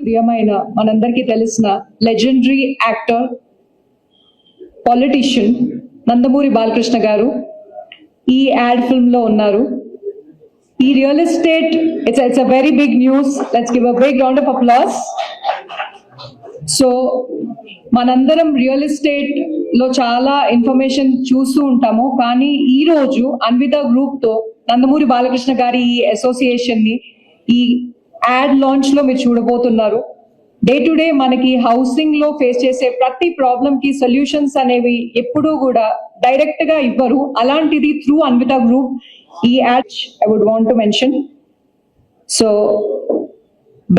ప్రియమైన మనందరికీ తెలిసిన legendary actor, politician Nandamuri Balakrishna గారు ఈ యాడ్ ఫిల్మ్ లో ఉన్నారు. ఈ real estate it's a very big news. Let's give a big round of applause. So మనందరం రియల్ ఎస్టేట్ లో చాలా ఇన్ఫర్మేషన్ చూస్తూ ఉంటాము, కానీ ఈ రోజు అన్విత గ్రూప్ తో నందమూరి బాలకృష్ణ గారి ఈ అసోసియేషన్ ని ఈ యాడ్ లాంచ్ లో మీరు చూడబోతున్నారు. డే టు డే మనకి హౌసింగ్ లో ఫేస్ చేసే ప్రతి ప్రాబ్లం కి సొల్యూషన్స్ అనేవి ఎప్పుడూ కూడా డైరెక్ట్ గా ఇవ్వరు. అలాంటిది త్రూ అన్విత గ్రూప్ ఈ ad I would want to mention. So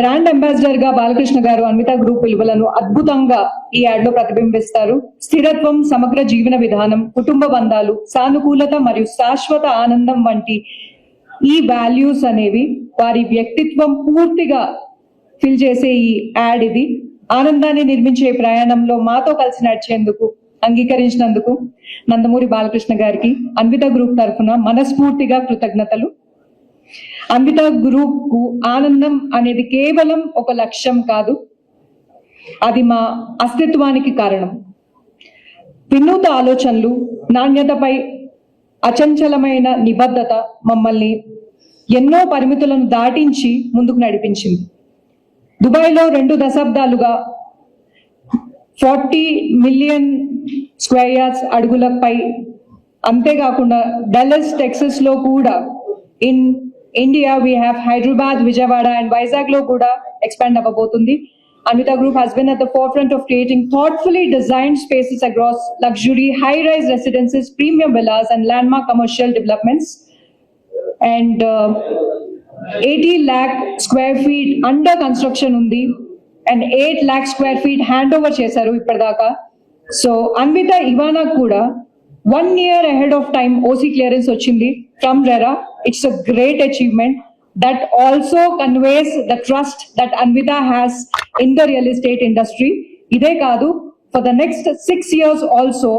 brand ambassador గా బాలకృష్ణ గారు అన్విత గ్రూప్ విలువలను అద్భుతంగా ఈ యాడ్ లో ప్రతిబింబిస్తారు. స్థిరత్వం, సమగ్ర జీవన విధానం, కుటుంబ బంధాలు, సానుకూలత మరియు శాశ్వత ఆనందం వంటి ఈ వాల్యూస్ అనేవి వారి వ్యక్తిత్వం పూర్తిగా ఫిల్ చేసే ఈ యాడ్ ఇది. ఆనందాన్ని నిర్మించే ప్రయాణంలో మాతో కలిసి నడిచేందుకు అంగీకరించినందుకు నందమూరి బాలకృష్ణ గారికి అన్విత గ్రూప్ తరఫున మనస్ఫూర్తిగా కృతజ్ఞతలు. అన్విత గ్రూప్ కు ఆనందం అనేది కేవలం ఒక లక్ష్యం కాదు, అది మా అస్తిత్వానికి కారణం. వినూత ఆలోచనలు, నాణ్యతపై అచంచలమైన నిబద్ధత మమ్మల్ని ఎన్నో పరిమితులను దాటించి ముందుకు నడిపించింది. దుబాయ్లో 2 దశాబ్దాలుగా 40 మిలియన్ స్క్వేర్ యార్డ్స్ అడుగులపై, అంతేకాకుండా డల్లస్ టెక్సస్ లో కూడా, in India we have Hyderabad, Vijayawada and Vizag లో కూడా ఎక్స్పాండ్ అవ్వబోతుంది. Anvita Group has been at the forefront of creating thoughtfully designed spaces across luxury high-rise residences, premium villas and landmark commercial developments. And 80 lakh square feet under construction undi and 8 lakh square feet handover chesaru ippadaka. So Anvita Ivana kuda 1 year ahead of time OC clearance ochindi from RERA. It's a great achievement that also conveys the trust that Anvita has in the real estate industry. Ide kaadu, for the next 6 years also,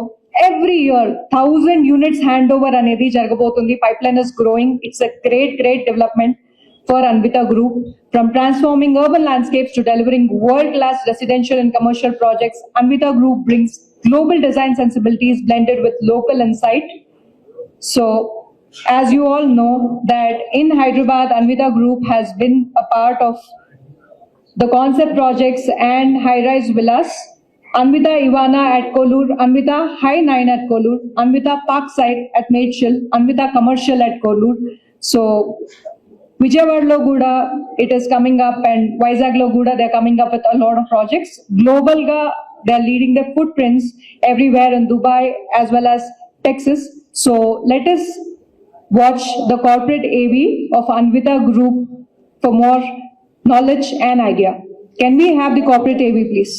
every year 1000 units handover anedi jaragabotundi. Pipeline is growing. It's a great development for Anvita Group. From transforming urban landscapes to delivering world-class residential and commercial projects, Anvita Group brings global design sensibilities blended with local insight. So as you all know that in Hyderabad, Anvita Group has been a part of the concept projects and high-rise villas. Anvita Ivana at Kolur, Anvita High 9 at Kolur, Anvita Parkside at Maidchil, Anvita Commercial at Kolur. So Vijayawada lo kuda it is coming up, and Vizag lo kuda they are coming up with a lot of projects. Global ga they are leading their footprints everywhere in Dubai as well as Texas. So let us watch the corporate AV of Anvita Group for more knowledge and idea. Can we have the corporate AV please?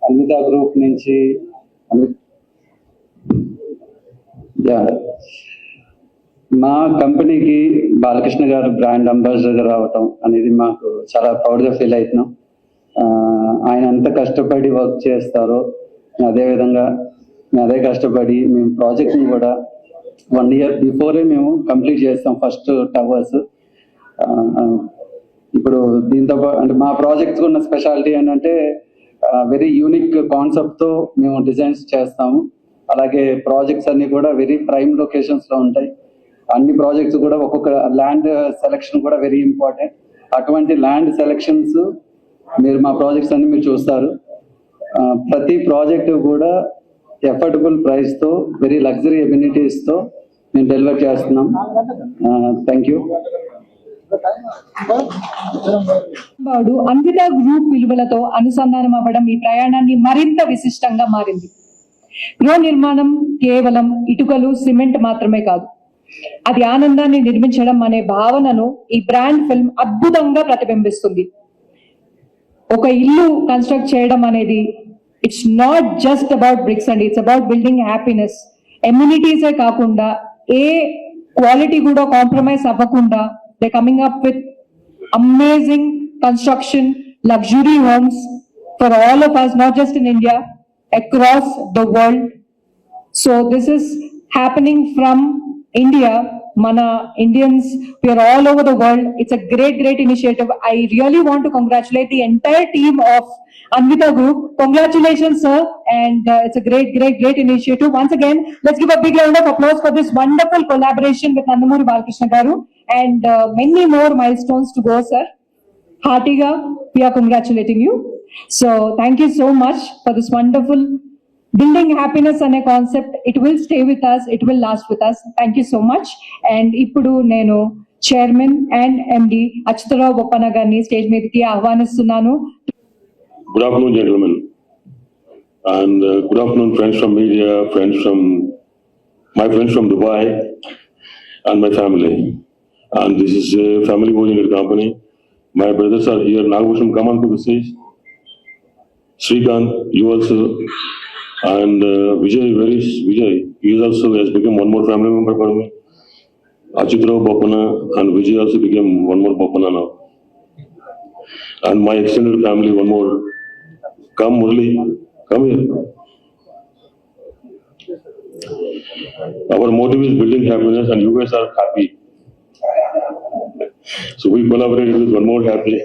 Anvita Group nunchi మా కంపెనీకి బాలకృష్ణ గారు brand ambassador రావటం అనేది మాకు చాలా ప్రౌడ్గా feel అవుతున్నాం. ఆయన ఎంత కష్టపడి వర్క్ చేస్తారో అదేవిధంగా అదే కష్టపడి మేము ప్రాజెక్ట్ని కూడా 1 year బిఫోరే మేము కంప్లీట్ చేస్తాం ఫస్ట్ టవర్స్. ఇప్పుడు దీంతో అంటే మా ప్రాజెక్ట్స్ ఉన్న స్పెషాలిటీ ఏంటంటే వెరీ యూనిక్ కాన్సెప్ట్తో మేము డిజైన్స్ చేస్తాము. అలాగే ప్రాజెక్ట్స్ అన్ని కూడా వెరీ ప్రైమ్ లొకేషన్స్లో ఉంటాయి. అన్ని ప్రాజెక్ట్స్ కూడా ఒక్కొక్క ల్యాండ్ సెలెక్షన్ కూడా వెరీ ఇంపార్టెంట్. అటువంటి ల్యాండ్ సెలెక్షన్స్ మీరు మా ప్రాజెక్ట్స్ అన్ని మీరు చూస్తారు. ప్రతి ప్రాజెక్టు కూడా ఎఫర్డబుల్ ప్రైస్ తో వెరీ లగ్జరీ ఎమ్యూనిటీస్ తో మేము డెలివర్ చేస్తున్నాం. Thank you. అన్విత గ్రూప్ విలువలతో అనుసంధానం అవ్వడం ఈ ప్రయాణాన్ని మరింత విశిష్టంగా మారింది. గృహ నిర్మాణం కేవలం ఇటుకలు, సిమెంట్ మాత్రమే కాదు, అది ఆనందాన్ని నిర్మించడం అనే భావనను ఈ బ్రాండ్ ఫిల్మ్ అద్భుతంగా ప్రతిబింబిస్తుంది. ఒక ఇల్లు కన్స్ట్రక్ట్ చేయడం అనేది it's not just about bricks అండి, ఇట్స్ అబౌట్ బిల్డింగ్ హ్యాపీనెస్. ఎమ్యూనిటీసే కాకుండా ఏ క్వాలిటీ కూడా కాంప్రమైజ్ అవ్వకుండా they coming up with amazing construction luxury homes for all of us, not just in India, across the world. So this is happening from India Mana Indians, we are all over the world. It's a great initiative. I really want to congratulate the entire team of Anvita Group. Congratulations, sir. And it's a great initiative. Once again, let's give a big round of applause for this wonderful collaboration with Nandamuri Balakrishna Garu. And many more milestones to go, sir. Heartiga, we are congratulating you. So thank you so much for this wonderful building happiness అనే concept. It will stay with us, it will last with us. Thank you so much. And ఇప్పుడు నేను chairman and MD Achyuta Rao Boppanna గారిని stage మీదకి ఆహ్వానిస్తున్నాను. Good afternoon, gentlemen, and good afternoon, friends from media, my friends from Dubai, and my family. And this is a family-oriented company. My brothers are here. Nagabhushan, come on to the stage. Srikanth, you also. And Vijay, where is Vijay? He is also has become one more family member for me. Achutrao Bopana and Vijay also became one more Bopana now. And my extended family, one more. Come Murli, come here. Our motive is building happiness and you guys are happy. So we collaborated with one more happy.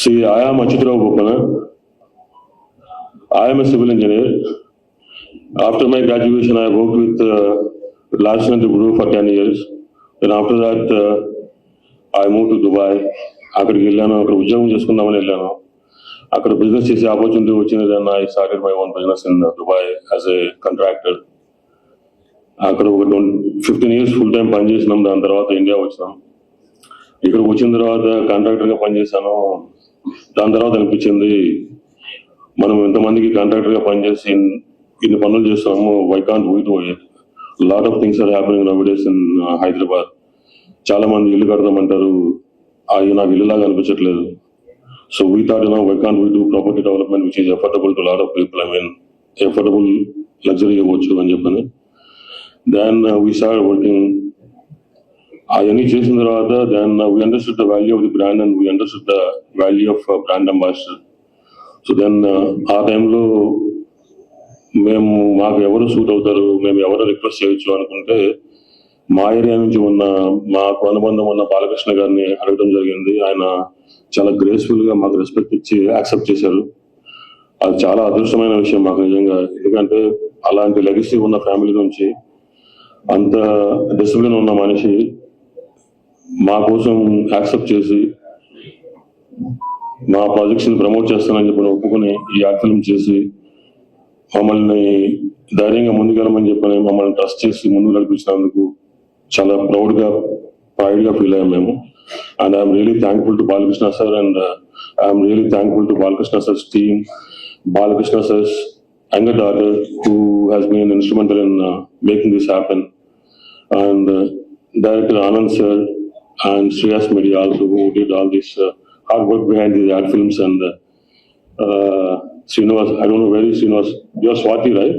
See, I am Achutrao Bopana. I am a civil engineer. After my graduation, I worked with Larsen & Toubro for 10 years. Then after that, I moved to Dubai. అక్కడికి వెళ్ళాను, అక్కడ ఉద్యోగం చేసుకుందామని వెళ్ళాను. అక్కడ business చేసే opportunity వచ్చింది. Then I started my own business in Dubai as a contractor. అక్కడ ఒక 15 years ఫుల్ టైం పనిచేసినాం. దాని తర్వాత ఇండియా వచ్చినాం. ఇక్కడ వచ్చిన తర్వాత కాంట్రాక్టర్గా పనిచేశాను. దాని తర్వాత అనిపించింది, మనం ఎంతమందికి కాంట్రాక్టర్గా పనిచేసి ఇన్ని పనులు చేస్తున్నాము, why can't we do it. Lot of things are happening nowadays in Hyderabad. చాలా మంది ఇల్లు కడతామంటారు, అది నాకు ఇల్లులాగా అనిపించట్లేదు. So we thought why can't we do property development which is affordable to lot of people. I mean affordable luxury ఇవ్వచ్చు అని చెప్పని. Then we start working. అవన్నీ చేసిన తర్వాత then we understood the value of the brand and we understood the value of brand ambassador. So then ఆ టైంలో మేము మాకు ఎవరు సూట్ అవుతారు, మేము ఎవరు రిక్వెస్ట్ చేయొచ్చు అనుకుంటే మా ఏరియా నుంచి ఉన్న మాకు అనుబంధం ఉన్న బాలకృష్ణ గారిని అడగడం జరిగింది. ఆయన చాలా గ్రేస్ఫుల్ గా మాకు రెస్పెక్ట్ ఇచ్చి యాక్సెప్ట్ చేశారు. అది చాలా అదృష్టమైన విషయం మాకు నిజంగా. ఎందుకంటే అలాంటి లెగసీ ఉన్న ఫ్యామిలీ నుంచి అంత డిసిప్లిన్ ఉన్న మనిషి మా కోసం యాక్సెప్ట్ చేసి మా ప్రాజెక్ట్స్ ని ప్రమోట్ చేస్తానని చెప్పి ఒప్పుకుని ఈ యాడ్ ఫిల్మ్ చేసి మమ్మల్ని ధైర్యంగా ముందుకెళ్ళమని చెప్పని మమ్మల్ని ట్రస్ట్ చేసి ముందుకు నడిపించినందుకు చాలా ప్రైడ్ గా ఫీల్ అయ్యాం మేము. And I'm really thankful to Balakrishna sir and I'm really thankful to Balakrishna sir's team, Balakrishna sir's younger daughter who has been instrumental in making this happen, and director Anand sir and Shreyas Media also who did all this hard work behind these ad films, and Srinivas, I don't know where is Srinivas, you are Swati, right?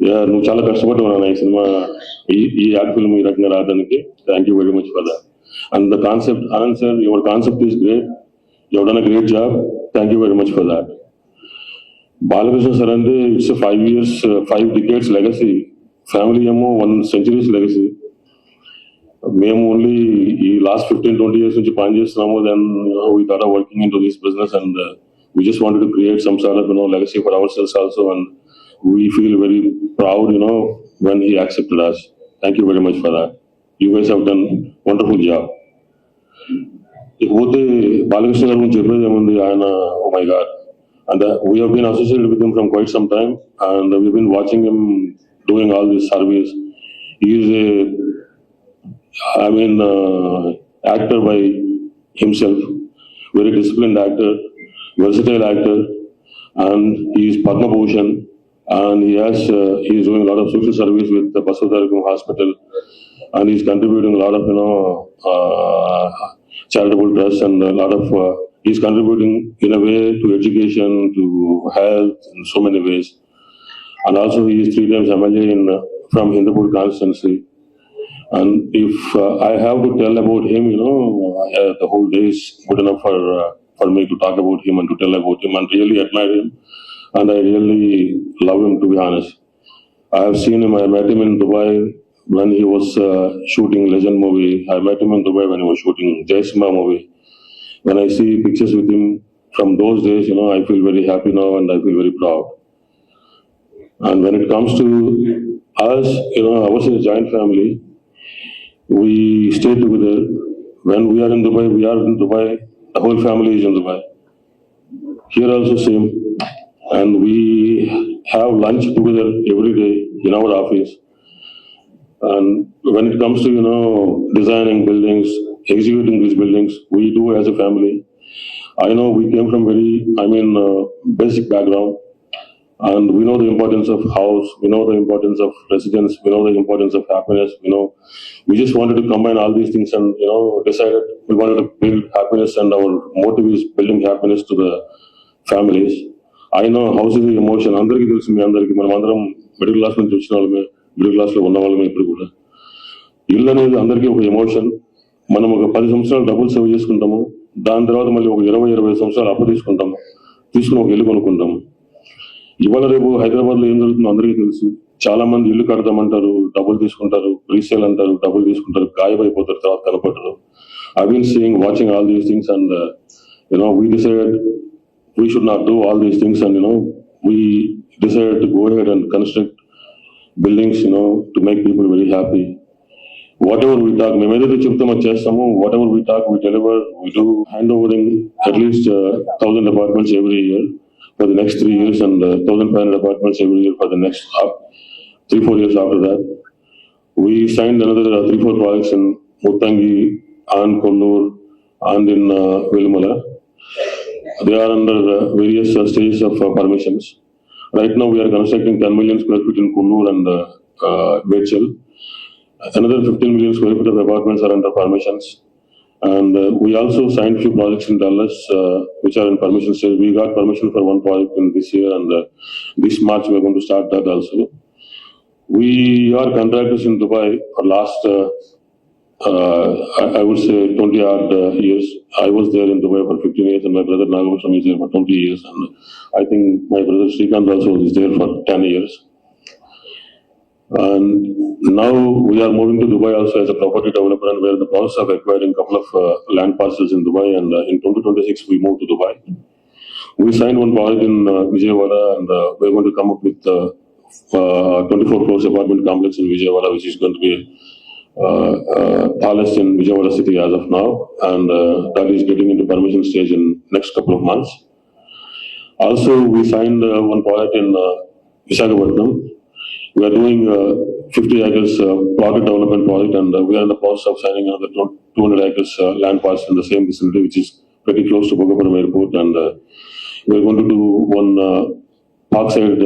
Yeah, నువ్వు చాలా కష్టపడ్డావు ఈ cinema ఈ ad film ఈ రకంగా రావడానికి. Thank you very much for that. And the concept, Anand sir, your concept is great, your done a great job. Thank you very much for that. Balakrishna sir అంటే it's 5 years 5 decades legacy. Family ఏమో 1 centuries legacy. మేము only ఈ last 15-20 years నుంచి పని చేస్తున్నాము. Then we thought of working in to this business and we just wanted to create some sort of legacy for hour cells also, and we feel very proud when he accepted us. Thank you very much for that. You guys have done wonderful job. ఇకపోతే బాలకృష్ణ గారి గురించి చెప్పేది ఏముంది, ఆయన oh my God. And we have been associated with him from quite some time, and we've been watching him doing all this service. He is actor by himself, very disciplined actor, versatile actor, and he is Padma Bhushan. And he is doing a lot of social service with the Basavadharagam Hospital, and he's contributing a lot of charitable trusts, and a lot of he's contributing in a way to education, to health, in so many ways. And also he is 3 times MLA from Hindupur constituency. And if I have to tell about him, the whole day is good enough for me to talk about him and to tell about him, and really admire him. And I really love him, to be honest. I have seen him. I met him in Dubai when he was shooting Legend movie. I met him in Dubai when he was shooting Jai Simha movie. When I see pictures with him from those days, I feel very happy now and I feel very proud. And when it comes to us, ours is a giant family. We stay together. When we are in Dubai, we are in Dubai. The whole family is in Dubai. Here also same. And we have lunch together every day in our office. And when it comes to, designing buildings, executing these buildings, we do as a family. I know we came from very, basic background. And we know the importance of house, we know the importance of residence, we know the importance of happiness, We just wanted to combine all these things and, decided we wanted to build happiness, and our motive is building happiness to the families. I know house is the emotion. అందరికీ తెలుసు, మీ అందరికీ మనం అందరం middle class నుంచి వచ్చిన వాళ్ళమే, middle class లో ఉన్న వాళ్ళమే. ఇప్పుడు కూడా ఇల్లు అనేది అందరికీ ఒక ఎమోషన్. మనం ఒక 10 సంవత్సరాలు డబ్బులు సేవ్ చేసుకుంటాము, దాని తర్వాత మళ్ళీ ఒక 20-25 సంవత్సరాలు అప్పు తీసుకుంటాము, తీసుకుని ఒక ఇల్లు కొనుక్కుంటాము. ఇవాళ రేపు హైదరాబాద్ లో ఏం జరుగుతుందో అందరికీ తెలుసు. చాలా మంది ఇల్లు కడతామంటారు, డబ్బులు తీసుకుంటారు, రీసేల్ అంటారు, డబ్బులు తీసుకుంటారు, గాయమైపోతారు, తర్వాత కనపడరు. I been seeing, watching all these things, and we decided we should not do all these things, and we decided to go ahead and construct buildings, to make people very happy. Whatever we talk, మేము ఏదైతే చెప్తామో చేస్తాము. Whatever we talk, we deliver. We do handovering at least 1,000 apartments every year for the next 3 years, and 1,500 apartments every year for the next 3-4 years after that. We signed another 3-4 projects in Muttangi and Kollur and in Velumala. They are under various stages of permissions. Right now we are constructing 10 million square feet in Kollur and Bechel. Another 15 million square feet of apartments are under permissions. And we also signed few projects in Dallas which are in permission stage. We got permission for one project in this year, and this March we are going to start that also. We are contractors in Dubai for last I would say 20 odd years. I was there in Dubai for 15 years, and my brother Nagabhushan is there for 20 years, and I think my brother Srikanth also is there for 10 years. And now we are moving to Dubai also as a property developer, and we are in the process of acquiring a couple of land parcels in Dubai, and in 2026 we moved to Dubai. We signed one project in Vijayawada, and we are going to come up with 24 floors apartment complex in Vijayawada, which is going to be tallest in Vijayawada city as of now, and that is getting into permission stage in next couple of months. Also, we signed one project in Visakhapatnam. We are doing 50 acres plotted development project, and we are in the process of signing another 200 acres land parcel in the same vicinity, which is pretty close to Bhogapuram Airport, and we are going to do one Parkside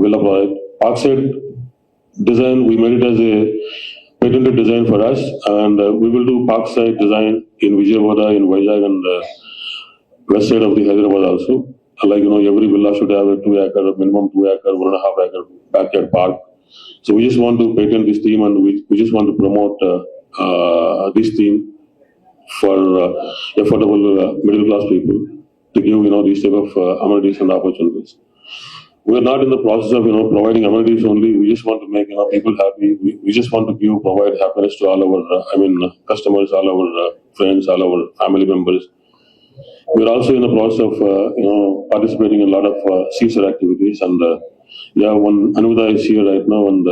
villa project. Parkside design, we made it as a patented design for us, and we will do Parkside design in Vijayawada, in Vizag, and west side of the Hyderabad also. Like, every villa should have a 2-acre, minimum 2-acre, 1.5-acre backyard park. So we just want to patent this theme, and we just want to promote this theme for affordable middle class people, to give, these type of amenities and opportunities. We are not in the process of, providing amenities only. We just want to make, people happy. We just want to provide happiness to all our, customers, all our friends, all our family members. We are also in the process of, participating in a lot of CSR activities, and one Anvita is here right now, and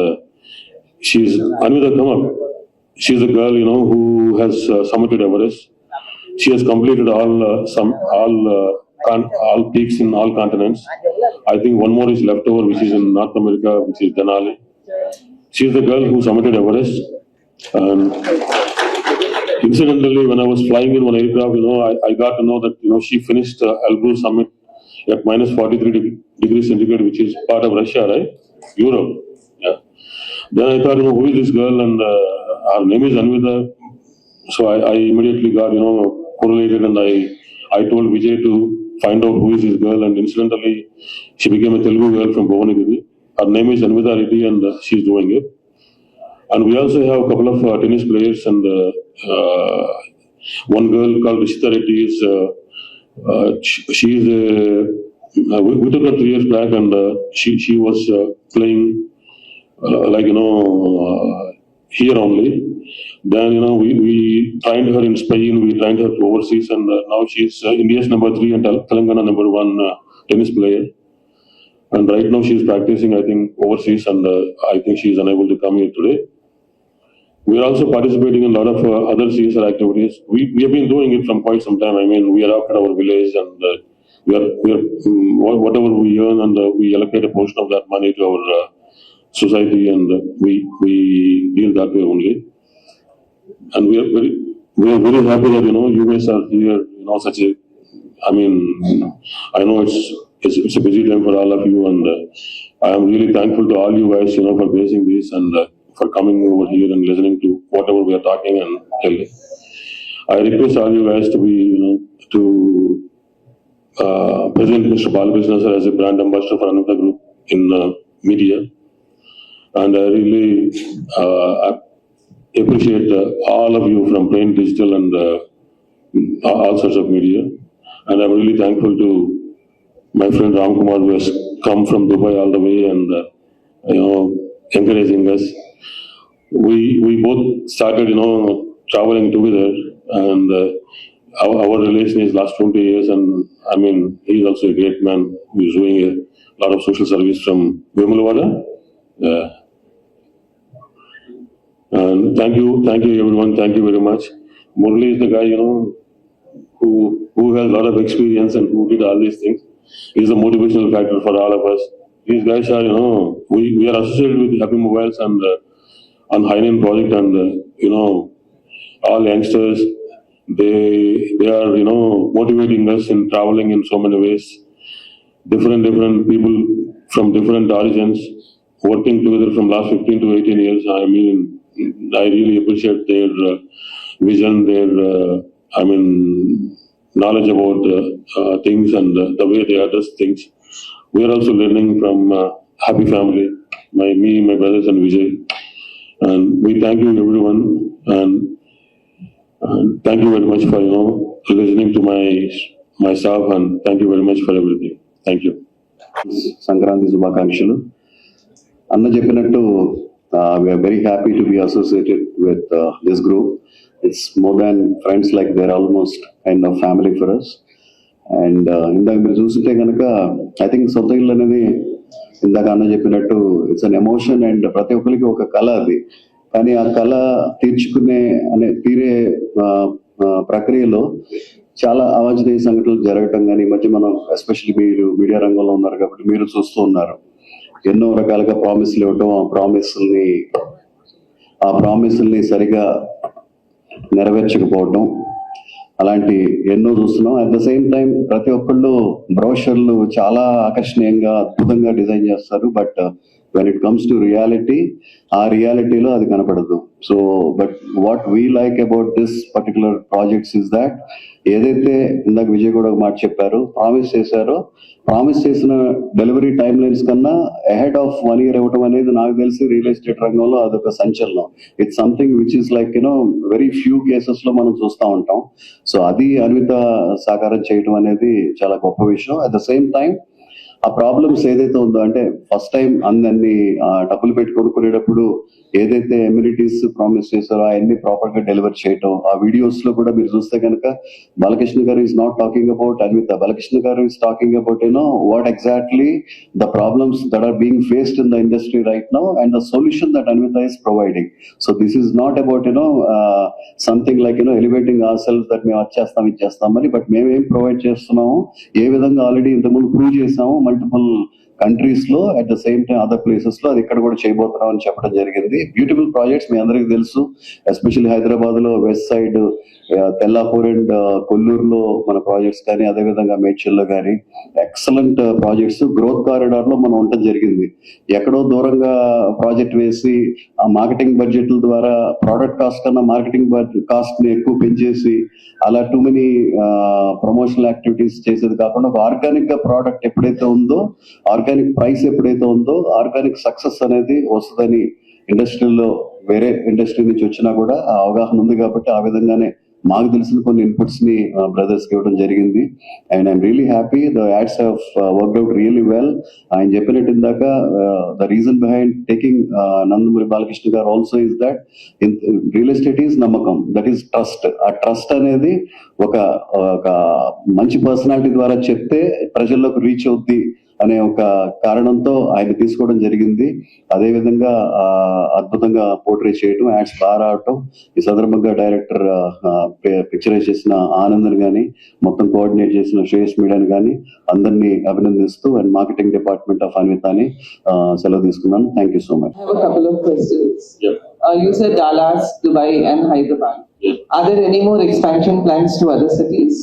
Anvita, come up. She's a girl, who has summited Everest. She has completed all peaks in all continents. I think one more is left over, which is in North America, which is Denali. She is the girl who summited Everest, and incidentally, when I was flying in one aircraft, I got to know that, she finished Elbrus summit at minus 43 degrees centigrade, which is part of Russia, right? Europe. Yeah. Then I thought, who is this girl? And her name is Anvita. So I immediately got, correlated, and I told Vijay to find out who is this girl, and incidentally, she became a Telugu girl from Bhuvanagiri. Her name is Anvita Reddy, and she's doing it. And we also have a couple of tennis players, and one girl called Rishita Reddy is, we took her 3 years back, and she was playing like, here only. Then, we trained her in Spain, we trained her overseas, and now she's India's number 3 and Telangana number 1 tennis player. And right now she's practicing, I think, overseas, and I think she's unable to come here today. We are also participating in a lot of other CSR activities. We have been doing it from quite some time. I mean, we are up at our village, and we are whatever we earn, and we allocate a portion of that money to our society, and we deal that way only. And we are very happy that you guys are here. Such a, I mean, I know it's a busy time for all of you, and I am really thankful to all you guys, for facing this and for coming over here and listening to whatever we are talking and telling. I request all you guys to be, to present Mr. Balakrishna sir as a brand ambassador for Anvita Group in media, and I really appreciate all of you from print, digital, and all sorts of media. And I'm really thankful to my friend Ram Kumar, who has come from Dubai all the way and encouraging us. We both started traveling together, and our relation is last 20 years. And I mean, he's also a great man who is doing a lot of social service from Vemulavada. And thank you everyone. Thank you very much. Murali is the guy who has a lot of experience and who did all these things. He's a motivational factor for all of us. These guys are, we are associated with Happy Mobiles and on Hainan project, and all youngsters, they are motivating us in traveling in so many ways. Different people from different origins working together from last 15 to 18 years. I mean, I really appreciate their vision, their knowledge about things and the way they address things. We are also learning from Happy Family, my brothers and Vijay. And we thank you everyone, and thank you very much for listening to my staff, and thank you very much for everything. Thank you. Sankranti శుభాకాంక్షలు. అన్న చెప్పినట్టు we are very happy to be associated with this group. It's more than friends, like they're almost kind of family for us. And ఇందాక మీరు చూస్తుంటే కనుక I think సొంత ఇల్లు అనేది ఇందాక అన్న చెప్పినట్టు ఇట్స్ అన్ ఎమోషన్, అండ్ ప్రతి ఒక్కరికి ఒక కళ అది. కానీ ఆ కళ తీరే ప్రక్రియలో చాలా అవాంఛనీయ సంఘటనలు జరగటం కానీ ఈ మధ్య మనం ఎస్పెషల్లీ మీరు మీడియా రంగంలో ఉన్నారు కాబట్టి మీరు చూస్తూ ఉన్నారు. ఎన్నో రకాలుగా ప్రామిస్లు ఇవ్వటం, ఆ ప్రామిస్ల్ని సరిగా నెరవేర్చకపోవటం, అలాంటి ఎన్నో చూస్తున్నాం. అట్ ద సేమ్ టైం ప్రతి ఒక్కళ్ళు బ్రోషర్లు చాలా ఆకర్షణీయంగా అద్భుతంగా డిజైన్ చేస్తారు, but when it comes to reality, ఆ రియాలిటీలో అది కనపడదు. So but what we like about this particular projects is that ఏదైతే ఇందాక విజయ్ కూడా ఒక మాట చెప్పారు, ప్రామిస్ చేసిన డెలివరీ టైమ్ లైన్స్ కన్నా అహెడ్ ఆఫ్ 1 year ఇవ్వటం అనేది నాకు తెలిసి రియల్ ఎస్టేట్ రంగంలో అదొక సంచలనం. It's something which is like very few cases లో మనం చూస్తూ ఉంటాం. సో అది అన్విత సాకారం చేయటం అనేది చాలా గొప్ప విషయం. అట్ ద సేమ్ టైం ఆ ప్రాబ్లమ్స్ ఏదైతే ఉందో, అంటే ఫస్ట్ టైం అన్ని డబ్బులు పెట్టి కొనుక్కునేటప్పుడు ఏదైతే ఎమ్యూనిటీస్ ప్రామిస్ చేశారో అవన్నీ ప్రాపర్ గా డెలివర్ చేయటం. ఆ వీడియోస్ లో కూడా మీరు చూస్తే కనుక Balakrishna garu is not talking about Anvita, Balakrishna garu is talking about what exactly the problems that are being faced in the industry right now and the solution that Anvita is providing. So this is not about something like elevating our self that మేము ఇచ్చేస్తామని, but మేమేం provide చేస్తున్నాము, ఏ విధంగా already ఇంతకుముందు prove చేసాము multiple countries లో, at the same time other places లో అది ఇక్కడ కూడా చేయబోతున్నాం అని చెప్పడం జరిగింది. బ్యూటిఫుల్ ప్రాజెక్ట్స్ మీ అందరికీ తెలుసు, ఎస్పెషల్లీ హైదరాబాద్ లో వెస్ట్ సైడ్ తెల్లాపూర్ అండ్ కొల్లూరులో మన ప్రాజెక్ట్స్ కానీ, అదేవిధంగా మేడ్చల్లో కానీ ఎక్సలెంట్ ప్రాజెక్ట్స్. గ్రోత్ కారిడార్ లో మనం ఉండటం జరిగింది. ఎక్కడో దూరంగా ప్రాజెక్ట్ వేసి ఆ మార్కెటింగ్ బడ్జెట్ల ద్వారా ప్రోడక్ట్ కాస్ట్ కన్నా మార్కెటింగ్ కాస్ట్ ని ఎక్కువ పెంచేసి అలా టూ మెనీ ప్రమోషనల్ యాక్టివిటీస్ చేసేది కాకుండా ఒక ఆర్గానిక్ గా ప్రోడక్ట్ ఎప్పుడైతే ఉందో, ఆర్గానిక్ ప్రైస్ ఎప్పుడైతే ఉందో, ఆర్గానిక్ సక్సెస్ అనేది వస్తుందని ఇండస్ట్రీలో వేరే ఇండస్ట్రీ నుంచి వచ్చినా కూడా ఆ అవగాహన ఉంది కాబట్టి ఆ విధంగానే మాకు తెలిసిన కొన్ని ఇన్పుట్స్ ని బ్రదర్స్ కి ఇవ్వడం జరిగింది. And I'm really happy. The ads have worked out really well. ఆయన చెప్పినట్టు ఇందాక the reason behind taking Nandamuri Balakrishna garu also is that real estate is నమ్మకం, దట్ ఈస్ ట్రస్ట్. ఆ ట్రస్ట్ అనేది ఒక మంచి పర్సనాలిటీ ద్వారా చెప్తే ప్రజల్లోకి రీచ్ అవుద్ది అనే ఒక కారణంతో ఆయన తీసుకోవడం జరిగింది. అదే విధంగా అద్భుతంగా పోర్ట్రే చేయటం, యాడ్స్ బాగా రావటం, ఈ సందర్భంగా డైరెక్టర్ పిక్చరైజ్ చేసిన ఆనంద్ గాని, మొత్తం కోఆర్డినేట్ చేసిన శ్రేయస్ మీడియాని కానీ అందరినీ అభినందిస్తూ అండ్ మార్కెటింగ్ డిపార్ట్మెంట్ ఆఫ్ అన్వితాని సెలవు తీసుకున్నాను. Thank you so much. I have a couple of questions. Yeah. You said Dallas, Dubai, and Hyderabad. Yeah. Are there any more expansion plans to other cities?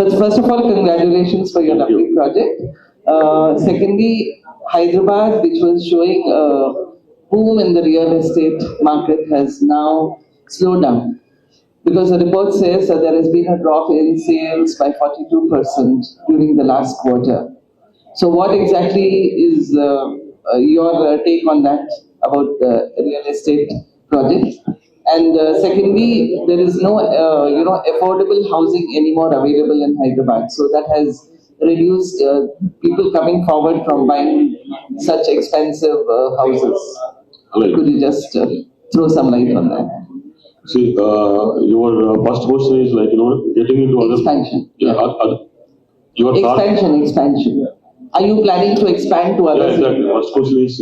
First of all, congratulations for your Thank you. lovely project. Secondly, Hyderabad, which was showing a boom in the real estate market, has now slowed down because the report says that there has been a drop in sales by 42% during the last quarter. So, what exactly is your take on that about the real estate project? And secondly, there is no, affordable housing anymore available in Hyderabad. So that has reduced people coming forward from buying such expensive houses. Right. Could you just throw some light on that? See, your first question is like, getting into other... Expansion. Yeah. Your thought... Expansion. Are you planning to expand to other Yeah, exactly. First question is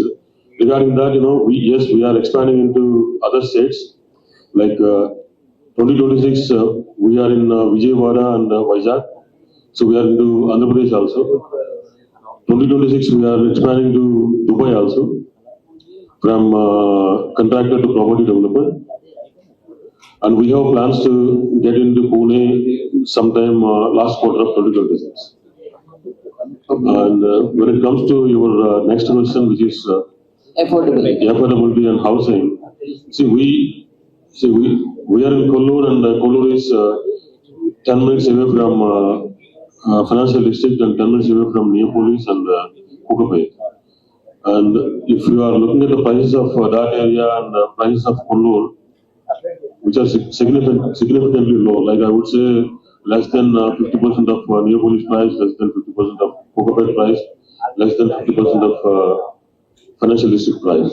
regarding that, we are expanding into other states. Like 2026, we are in Vijayawada and Vizag. So we are into Andhra Pradesh also. 2026, we are expanding to Dubai also. From contractor to property developer. And we have plans to get into Pune sometime last quarter of 2026. And when it comes to your next question, which is affordability and housing, we are in Kollur, and Kollur is 10 minutes away from financial district and 10 minutes away from Neopolis and Kukapet. And if you are looking at the prices of that area and the prices of Kollur, which are significantly low, like I would say less than 50% of Neopolis price, less than 50% of Kukapet price, less than 50% of financial district price,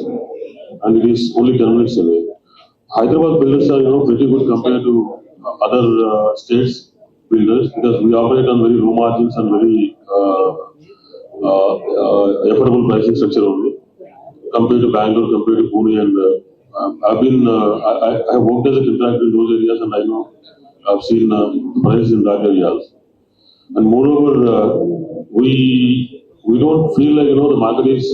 and it is only 10 minutes away. Hyderabad builders are, pretty good compared to other states builders, because we operate on very low margins and very affordable pricing structure only, compared to Bangalore, compared to Pune, and I have worked as a contractor in those areas, and I know I've seen prices in that areas. And moreover, we don't feel like the market is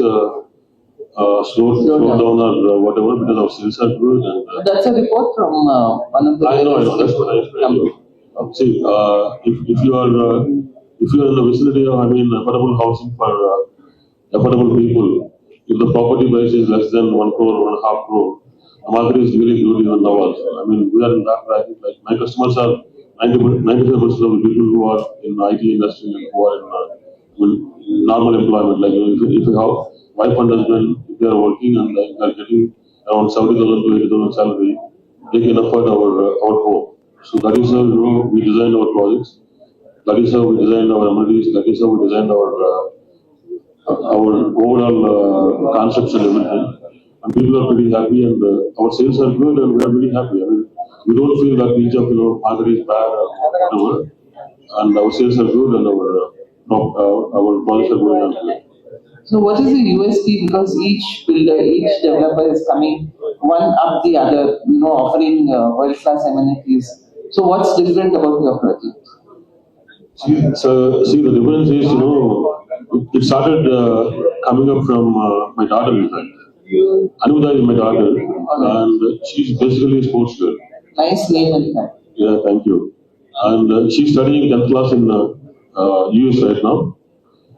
slowed down or whatever, because our sales are good. And That's a report from one of the. I know. That's what I explained you. See, if you are in the vicinity of affordable housing for affordable people, if the property price is less than 1 crore, 1.5 crore, the market is really good even now also. We are in that bracket. Like my customers are 95% of the people who are in IT industry and who are in normal employment. Like if you have wife and husband, if they are working and they are getting around 70,000 to 80,000 salary, they can afford our home. So that is how we design our projects. That is how we design our amenities. That is how we design our overall concepts and everything. And people are pretty happy, and our sales are good, and we are really happy. We don't feel that each of market is bad or whatever, and our sales are good, and our projects are going on good. So what is the USP? Because each builder, each developer is coming one up the other, offering world-class amenities. So what's different about your project? See, the difference is, it started coming up from my daughter, in fact. Anudha is my daughter, and she's basically a sports girl. Nice name and that. Yeah, thank you. And she's studying 10th class in US right now.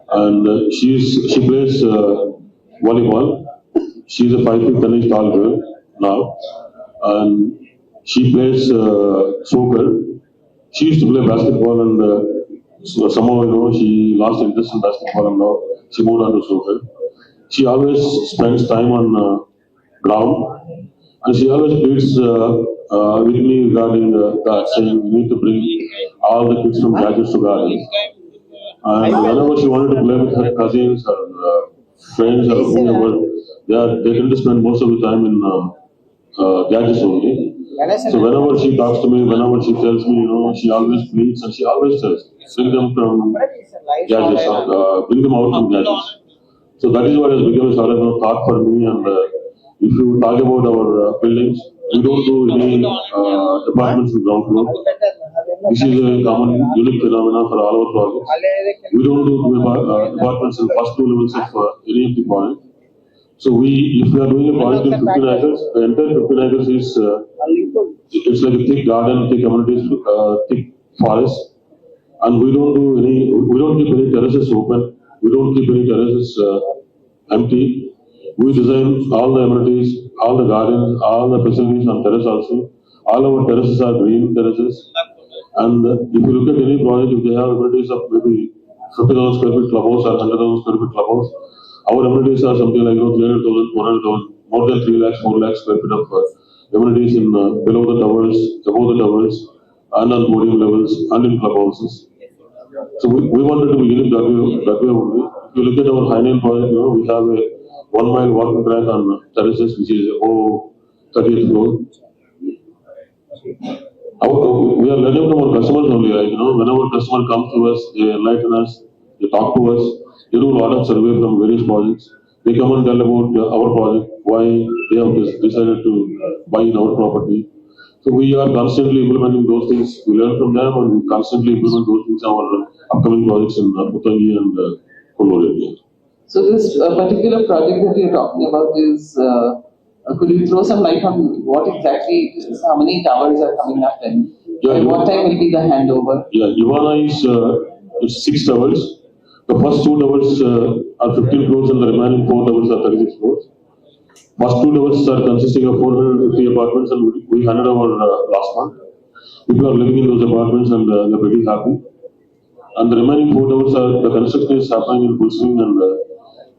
And she plays volleyball. She's a 5 feet 10 inch tall girl now, and she plays soccer. She used to play basketball, and so somehow she lost interest in basketball, and now she moved on to soccer. She always spends time on ground, And she always pleads with me regarding that, saying we need to bring all the kids from gadgets to gardens. And whenever she wanted to play with her cousins or friends or whoever, they tend to spend most of the time in gadgets only. So whenever she talks to me, whenever she tells me, she always pleads and she always says, bring them from gadgets, bring them out from gadgets. So that is what has become a sort of thought for me. And if you talk about our buildings, we don't do any apartments in ground floor. This is a common, unique phenomenon for all our projects. We don't do apartments in first two levels of any of the project. So if we are doing a project in 15 acres, the entire 15 acres is it's like a thick garden, thick amenities, thick forest, and we don't keep any terraces open. We don't keep any terraces empty. We design all the amenities, all the gardens, all the facilities on terrace also. All our terraces are green terraces. And if you look at any project, if they have amenities of maybe 50,000 square feet clubhouse or 100,000 square feet clubhouse, our amenities are something like 300,000, 400,000, more than 3 lakhs, 4 lakhs square feet of amenities in below the towers, above the towers, and on podium levels, and in clubhouses. So we wanted to be unique that way only. If you look at our High-Nine project, we have a 1 mile walking track on terraces, which is above 30th floor. We are learning from our customers only, like, whenever a customer comes to us, they enlighten us, they talk to us, they do a lot of survey from various projects. They come and tell about our project, why they have decided to buy in our property. So we are constantly implementing those things. We learn from them and we constantly implement those things in our upcoming projects in Puttangi and Kollur area. So this particular project that you're talking about is, could you throw some light on what exactly it is? How many towers are coming up and what time will be the handover? Yeah, Ivana is it's 6 towers. The first 2 towers are 15 crores and the remaining 4 towers are 36 crores. First 2 towers are consisting of 450 apartments and we handed over last month. People are living in those apartments and they're pretty happy. And the remaining 4 towers the construction is happening in full swing and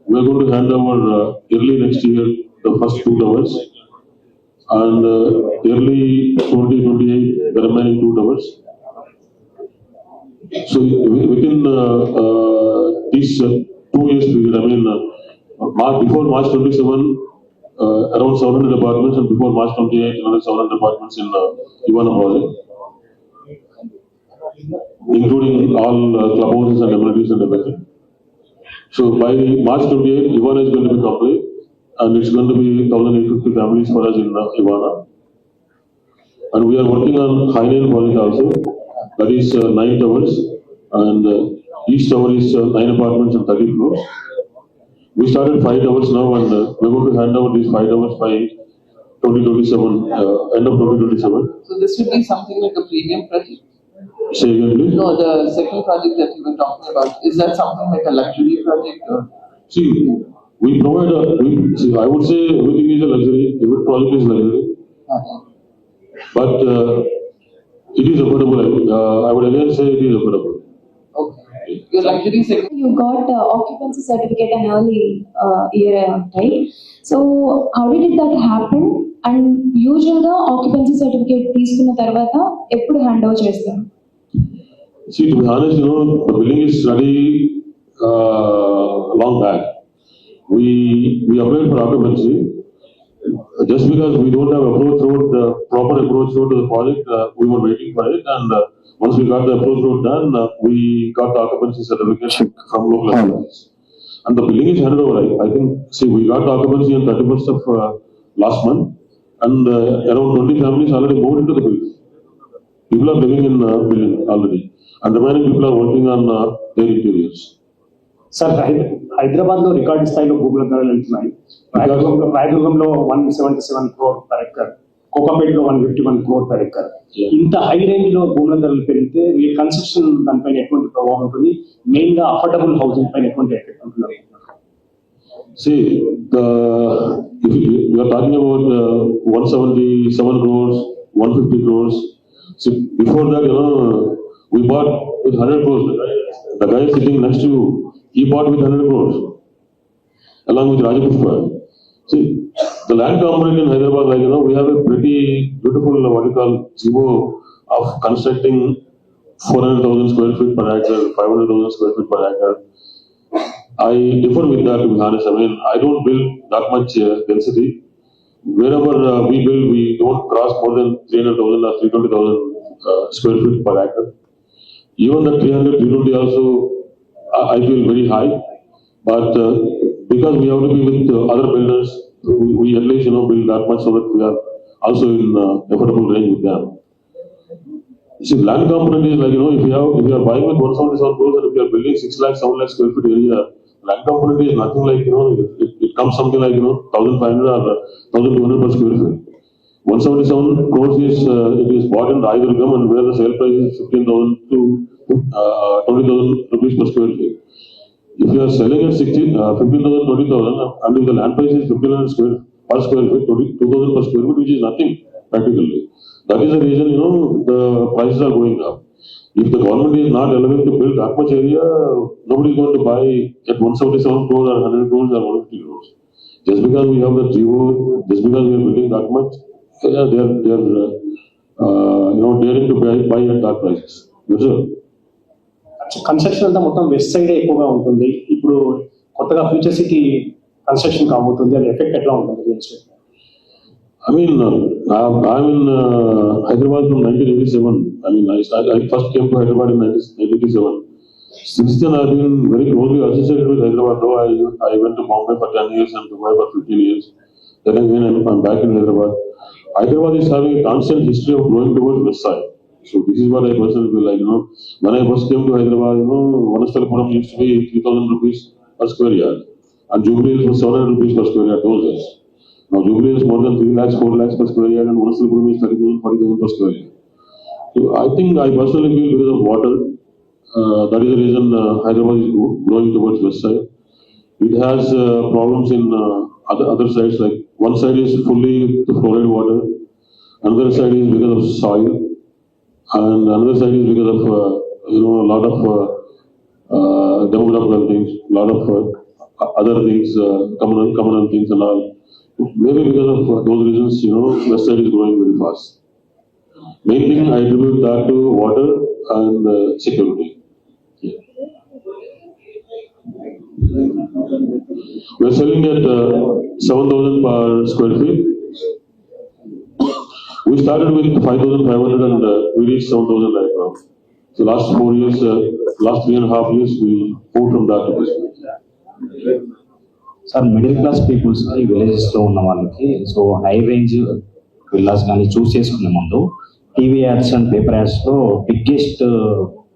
we're going to hand over early next year the first 2 towers and early 2028 the remaining 2 towers. So within these 2 years period, I mean, before March 27, around 700 apartments, and before March 28, another 700 apartments in Ivana project, including all clubhouses and amenities and everything. So by March 28, Ivana is going to be complete, and it's going to be 1,850 families for us in Ivana. And we are working on High-Nine project also. That is 9 towers, and each tower is 9 apartments and 30 floors. We started 5 towers now, and we're going to hand over these 5 towers by 2027, end of 2027. So this would be something like a premium project? Say again, please. No, the second project that you were talking about, is that something like a luxury project? Or? See, we provide I would say everything is a luxury, every project is luxury. But it is affordable. I would again say it is affordable. Okay. Your luxury segment. You got occupancy certificate an early year, right? So how did that happen? And usually occupancy certificate తీసుకున్న తర్వాత ఎప్పుడు hand over చేస్తారు? See, to be honest, the building is ready long back. We applied for occupancy. Just because we don't have proper approach road to the project, we were waiting for it, and once we got the approach road done, we got the occupancy certificate from local authorities. And the building is handed over. I think, we got the occupancy on 31st of last month, and around 20 families already moved into the building. People are living in the building already, and remaining people are working on their interiors. Sir Hyderabad లో record స్థాయిలో భూముల ధరలు వెళ్తున్నాయి. రాయదుర్గంలో 177 crore per acre, కోకాపేటలో 151 crore per acre. ఇంత high range లో భూముల ధరలు పెరిగితే కన్స్ట్రక్షన్ దానిపైన ఎటువంటి ప్రభావం ఉంటుంది? మెయిన్ గా అఫోర్డబుల్ హౌసింగ్ పైన ఎటువంటి ఎఫెక్ట్ ఉంటుంది? See, if you are talking about 177 crores, 150 crores. See, before that, we bought with 100 crores. The guy sitting next to you, he bought with 100 crores, along with Rajapushpa. See, The land component in Hyderabad, like, we have a pretty beautiful, what you call, GO of constructing 400,000 square feet per acre, 500,000 square feet per acre. I differ with that, to be honest. I mean, I don't build that much density. Wherever we build, we don't cross more than 300,000 or 320,000 square feet per acre. Even the 300, 320 also, I feel very high. But because we have to be with other builders, we at least, build that much so that we are also in affordable range with them. See, land component is like, if you are buying with 177 crores and if you are building 6 lakh, 7 lakh square feet area, land component is nothing like, it comes something like, 1,500 or 1,200 per square feet. 177 crores is, it is bought in Raidurgam, and where the sale price is 15,000 to 20,000 rupees per square feet. If you are selling at 15,000, 20,000, and if the land price is 1,500 per square feet, 2,000 per square feet, which is nothing practically. That is the reason, the prices are going up. If the government is not allowing to build that much area, nobody is going to buy at 177 crores or 100 crores or 150 crores. Just because we have the GO, just because we are building that much, they are daring to buy at that prices. That's all. Construction అంతా మొత్తం west side ఎక్కువగా ఉంటుంది. ఇప్పుడు కొత్తగా future city construction కాబోతుంది, అది effect ఎట్లా ఉంటుంది real estate? I mean, I'm in Hyderabad from 1987. I mean, I first came to Hyderabad in 1987. Since then, I've been very closely associated with Hyderabad. Though I went to Bombay for 10 years and Dubai for 15 years. Then again, I'm back in Hyderabad. Hyderabad is having a constant history of growing towards west side. So this is what I personally feel like. When I first came to Hyderabad, Vanastalapuram used to be 3,000 rupees per square yard, and Jubilee was 700 rupees per square yard those days. Now Jubilee is more than 3 lakhs, 4 lakhs per square yard, and Vanastalapuram is 30,000, 40,000 per square yard. So I think I personally feel because of water, that is the reason Hyderabad is growing towards west side. It has problems in other sides. Like one side is fully the fluoride water, another side is because of soil, and another side is because of a lot of demographical things, a lot of other things, communal things and all. Maybe because of those reasons, west side is growing very fast. Main thing I attribute that to water and security. Yeah. We are selling at 7,000 per square feet. We started with 5,500 and we reached 7,000 right now. So last 4 years, last 3.5 years, we moved from that to this. Sir, middle class peoples కి villages లో ఉన్న వాళ్ళకి so high range villas కానీ చూస్ చేసుకునే ముందు TV ads and paper ads లో biggest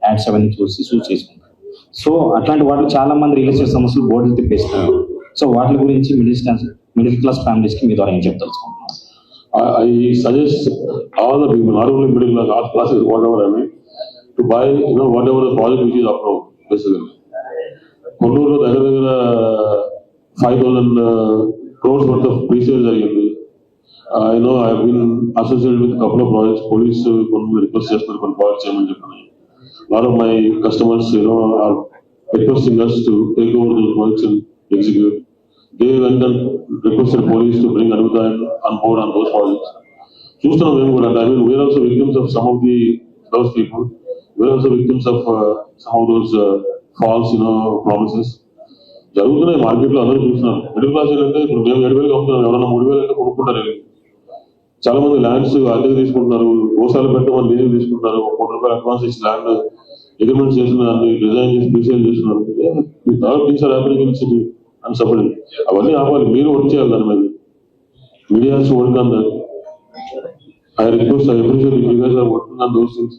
ads అవన్నీ చూసి చేసుకుంటారు. సో అట్లాంటి వాటికి చాలా మంది రియల్ ఎస్టేట్ సమస్యలు బోర్డులు తిప్పేస్తున్నారు. సో వాటి గురించి మిడిల్ క్లాస్ ఫ్యామిలీస్ కి మీ ద్వారా ఏం చెప్తారు? I suggest all the people, not only middle class, all classes, whatever I mean, to buy, whatever the project which is approved, basically. Konduru, దగ్గర 5,000 crores worth of pre-sales జరిగింది. I know I have been associated with a couple of projects. Police కొన్ని request చేస్తున్నారు కొన్ని projects చేయమని చెప్పని. A lot of my customers, are requesting us to take over those projects and execute. They went and requested police to bring Anvita on board on those projects. చూస్తున్నాం మేము కూడా. I mean, we are also victims of some of those people. We are also victims of some of those false, promises. జరుగుతున్నాయి మార్కెట్లో, అందరూ చూస్తున్నారు. Middle class అంటే ఇప్పుడు మేము 7,000 అమ్ముతున్నాం, ఎవరన్నా 3,000 అయితే కొనుక్కుంటారు. చాలా మంది ల్యాండ్స్ అద్దెకు తీసుకుంటున్నారు, గోశాల పెట్టమని లీజులు తీసుకుంటున్నారు. ₹1 కోటి అడ్వాన్స్ ఇచ్చి ల్యాండ్ అగ్రిమెంట్ చేస్తున్నారు, డిజైన్ చేసి ప్రీసేల్ చేస్తున్నారు. Things are happening in city and suffering. అవన్నీ ఆపాలి, మీరు వర్క్ చేయాలి దాని మీద. Media work on that. I request, I appreciate if you guys are working on those things.